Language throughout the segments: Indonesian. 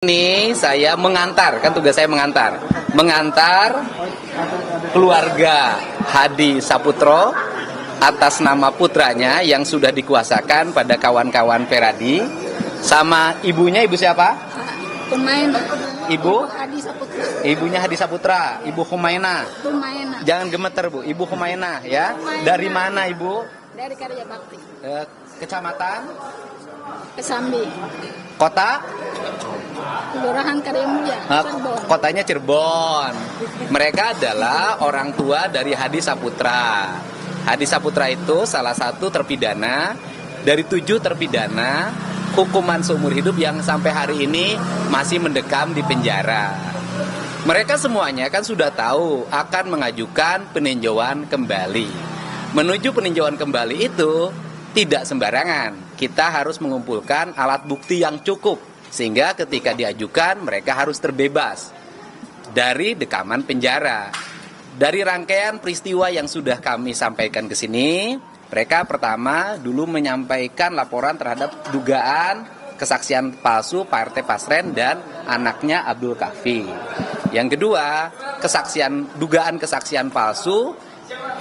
Ini saya mengantar, kan tugas saya mengantar keluarga Hadi Saputro atas nama putranya yang sudah dikuasakan pada kawan-kawan Feradi, sama ibunya. Ibu siapa? Humaina. Ibu? Hadi Saputra. Ibunya Hadi Saputra, Ibu Humaina. Humaina. Jangan gemeter, Bu. Ibu Humaina ya. Humaina. Dari mana, Ibu? Dari Karya Bakti. Kecamatan? Kesambi. Kota? Kelurahan Karya Mulia. Cirebon. Kotanya Cirebon. Mereka adalah orang tua dari Hadi Saputra. Hadi Saputra itu salah satu terpidana dari 7 terpidana hukuman seumur hidup yang sampai hari ini masih mendekam di penjara. Mereka semuanya kan sudah tahu akan mengajukan peninjauan kembali. Menuju peninjauan kembali itu tidak sembarangan. Kita harus mengumpulkan alat bukti yang cukup, sehingga ketika diajukan mereka harus terbebas dari dekaman penjara. Dari rangkaian peristiwa yang sudah kami sampaikan ke sini, mereka pertama dulu menyampaikan laporan terhadap dugaan kesaksian palsu Pak RT Pasren dan anaknya Abdul Kahfi. Yang kedua, dugaan kesaksian palsu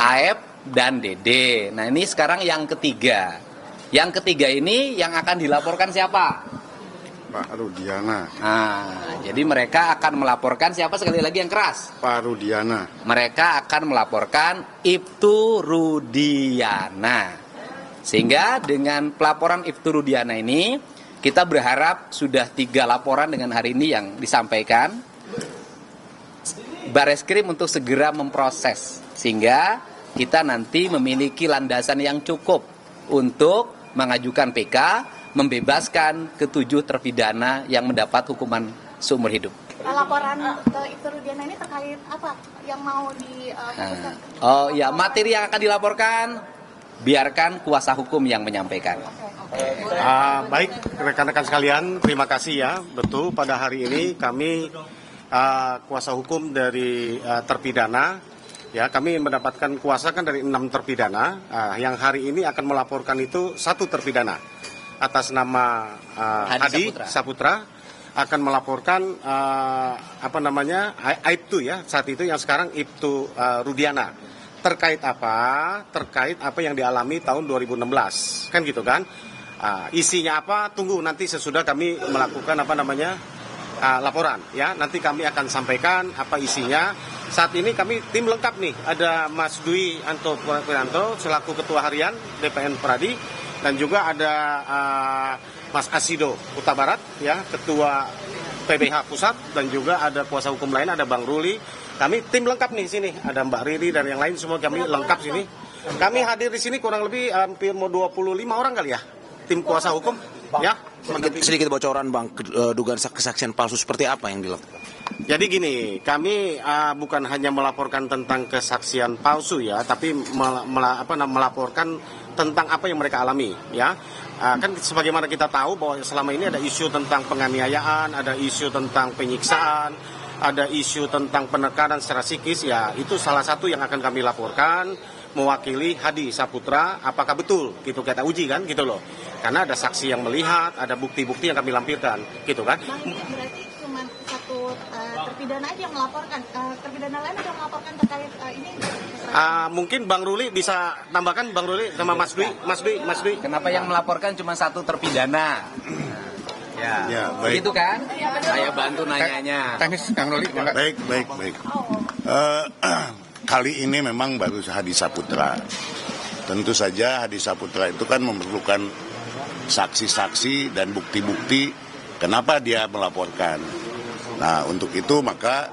Aep dan Dede. Nah, ini sekarang yang ketiga. Yang ketiga ini yang akan dilaporkan siapa? Pak Rudiana. Nah, jadi mereka akan melaporkan siapa, sekali lagi yang keras? Pak Rudiana. Mereka akan melaporkan Ibtu Rudiana. Sehingga dengan pelaporan Ibtu Rudiana ini, kita berharap sudah 3 laporan dengan hari ini yang disampaikan. Bareskrim untuk segera memproses, sehingga kita nanti memiliki landasan yang cukup untuk mengajukan PK, membebaskan ke-7 terpidana yang mendapat hukuman seumur hidup. Laporan ke Ibtu Rudiana ini terkait apa yang mau diputuskan? Materi yang akan dilaporkan biarkan kuasa hukum yang menyampaikan. Baik, rekan-rekan sekalian, terima kasih ya. Betul, pada hari ini kami kuasa hukum dari terpidana, ya, kami mendapatkan kuasa kan dari 6 terpidana. Yang hari ini akan melaporkan itu 1 terpidana atas nama Hadi Saputra akan melaporkan Ibtu ya, saat itu yang sekarang Ibtu Rudiana. Terkait apa yang dialami tahun 2016, kan gitu kan. Isinya apa, tunggu nanti sesudah kami melakukan laporan ya, nanti kami akan sampaikan apa isinya. Saat ini kami tim lengkap nih, ada Mas Dwi Anto Purianto selaku Ketua Harian DPN Pradi, dan juga ada Mas Asido Huta Barat ya, Ketua PBH Pusat, dan juga ada kuasa hukum lain, ada Bang Ruli. Kami tim lengkap nih sini, ada Mbak Riri dan yang lain, semua kami lengkap sini. Kami hadir di sini kurang lebih hampir mau 25 orang kali ya, tim kuasa hukum ya. Sedikit bocoran Bang, dugaan kesaksian palsu seperti apa yang dilakukan? Jadi gini, kami bukan hanya melaporkan tentang kesaksian palsu ya, tapi melaporkan tentang apa yang mereka alami ya. Kan sebagaimana kita tahu bahwa selama ini ada isu tentang penganiayaan, ada isu tentang penyiksaan, ada isu tentang penekanan secara psikis ya. Itu salah satu yang akan kami laporkan mewakili Hadi Saputra, apakah betul gitu, kita uji kan gitu loh. Karena ada saksi yang melihat, ada bukti-bukti yang kami lampirkan gitu kan. Berarti cuma 1 terpidana aja yang melaporkan, terpidana lain ada yang melaporkan terkait ini? Mungkin Bang Ruli bisa tambahkan, Bang Ruli sama Mas Dwi. Kenapa yang melaporkan cuma 1 terpidana? Ya, baik. Begitu kan? Saya bantu nanyanya. Teknis, Kang Roli. Baik. Kali ini memang baru Hadi Saputra. Tentu saja Hadi Saputra itu kan memerlukan saksi-saksi dan bukti-bukti kenapa dia melaporkan. Nah, untuk itu maka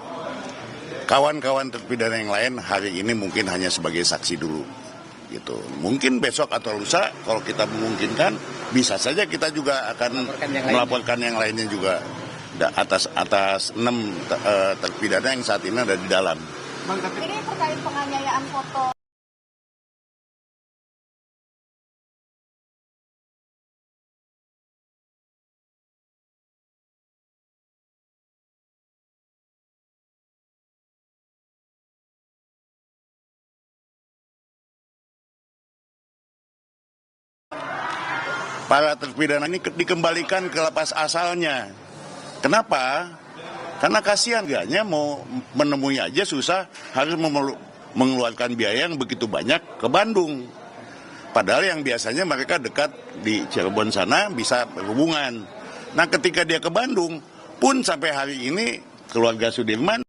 kawan-kawan terpidana yang lain hari ini mungkin hanya sebagai saksi dulu. Gitu. Mungkin besok atau lusa kalau kita memungkinkan bisa saja kita juga akan melaporkan yang lainnya juga atas 6 terpidana yang saat ini ada di dalam. Ini terkait penganiayaan foto. Para terpidana ini dikembalikan ke lapas asalnya. Kenapa? Karena kasihan gaknya mau menemui aja susah, harus mengeluarkan biaya yang begitu banyak ke Bandung. Padahal yang biasanya mereka dekat di Cirebon sana bisa berhubungan. Nah ketika dia ke Bandung, pun sampai hari ini keluarga Sudirman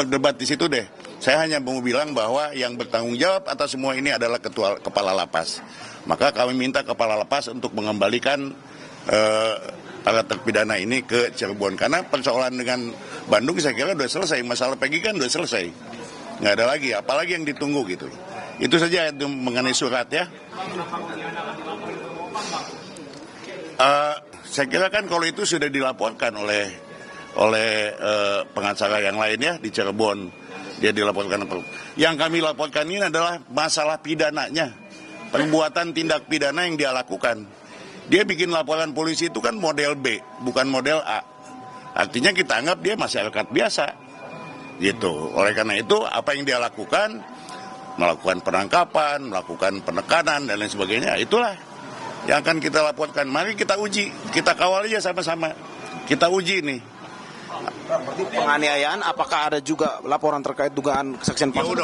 berdebat di situ deh. Saya hanya mau bilang bahwa yang bertanggung jawab atas semua ini adalah kepala lapas. Maka kami minta kepala lapas untuk mengembalikan para terpidana ini ke Cirebon. Karena persoalan dengan Bandung saya kira sudah selesai. Masalah Peggy kan sudah selesai. Nggak ada lagi, apalagi yang ditunggu gitu. Itu saja itu mengenai surat ya. Saya kira kan kalau itu sudah dilaporkan oleh pengacara yang lain ya di Cirebon, dia dilaporkan. Yang kami laporkan ini adalah masalah pidananya, perbuatan tindak pidana yang dia lakukan. Dia bikin laporan polisi itu kan model B, bukan model A. Artinya kita anggap dia masyarakat biasa, gitu. Oleh karena itu apa yang dia lakukan, melakukan penangkapan, melakukan penekanan dan lain sebagainya, itulah yang akan kita laporkan. Mari kita uji, kita kawal aja sama-sama, kita uji nih. Berarti penganiayaan, apakah ada juga laporan terkait dugaan kesaksian Ya palsu?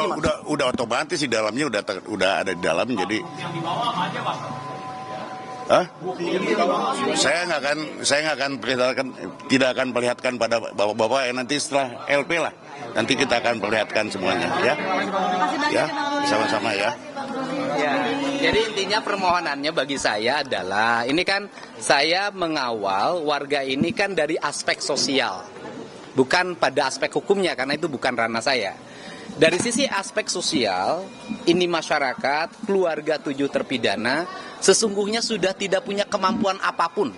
udah otomatis di dalamnya udah ada di dalam, jadi. Hah? Saya nggak akan perlihatkan, tidak akan perlihatkan pada bapak-bapak yang nanti setelah LP lah. Nanti kita akan perlihatkan semuanya, ya. Ya, sama-sama ya. Ya, jadi intinya permohonannya bagi saya adalah, ini kan saya mengawal warga ini kan dari aspek sosial, bukan pada aspek hukumnya, karena itu bukan ranah saya. Dari sisi aspek sosial, ini masyarakat, keluarga 7 terpidana, sesungguhnya sudah tidak punya kemampuan apapun.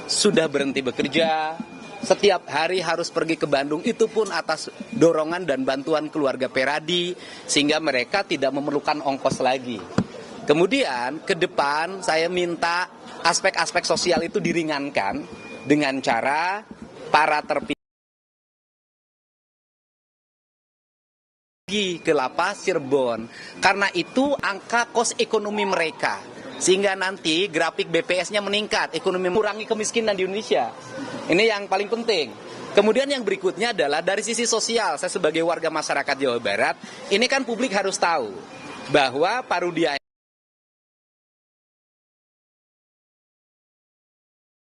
Sudah berhenti bekerja, setiap hari harus pergi ke Bandung, itu pun atas dorongan dan bantuan keluarga Peradi, sehingga mereka tidak memerlukan ongkos lagi. Kemudian ke depan saya minta aspek-aspek sosial itu diringankan dengan cara para terpidana ke lapas Cirebon, karena itu angka kos ekonomi mereka, sehingga nanti grafik BPS-nya meningkat, ekonomi mengurangi kemiskinan di Indonesia. Ini yang paling penting. Kemudian yang berikutnya adalah dari sisi sosial, saya sebagai warga masyarakat Jawa Barat, ini kan publik harus tahu bahwa Parudia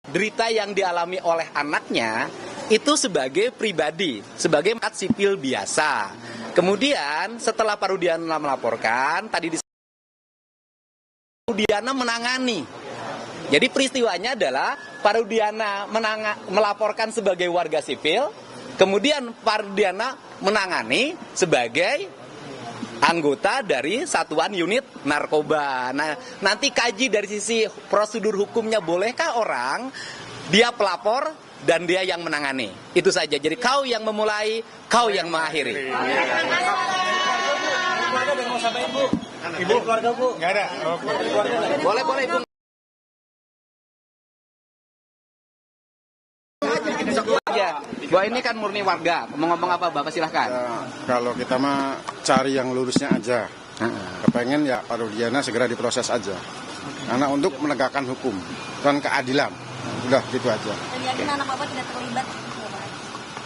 derita yang dialami oleh anaknya itu sebagai pribadi, sebagai masyarakat sipil biasa. Kemudian setelah Parudiana melaporkan, tadi Parudiana menangani. Jadi peristiwanya adalah Parudiana melaporkan sebagai warga sipil, kemudian Parudiana menangani sebagai anggota dari satuan unit narkoba. Nah, nanti kaji dari sisi prosedur hukumnya, bolehkah orang dia pelapor dan dia yang menangani. Itu saja. Jadi kau yang memulai, kau yang mengakhiri. Ibu keluarga Bu? Nggak ada. Boleh Ibu. Ya, bahwa ini kan murni warga. Mau ngomong apa Bapak silahkan. Ya, kalau kita mah cari yang lurusnya aja. Kepengen ya Parudiana segera diproses aja. Karena untuk menegakkan hukum dan keadilan. Udah gitu aja. Dan yakin anak Bapak tidak terlibat?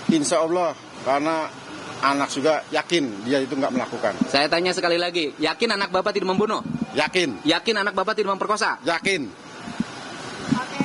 Insya Allah, karena anak juga yakin dia itu nggak melakukan. Saya tanya sekali lagi, yakin anak Bapak tidak membunuh? Yakin. Yakin anak Bapak tidak memperkosa? Yakin. Oke,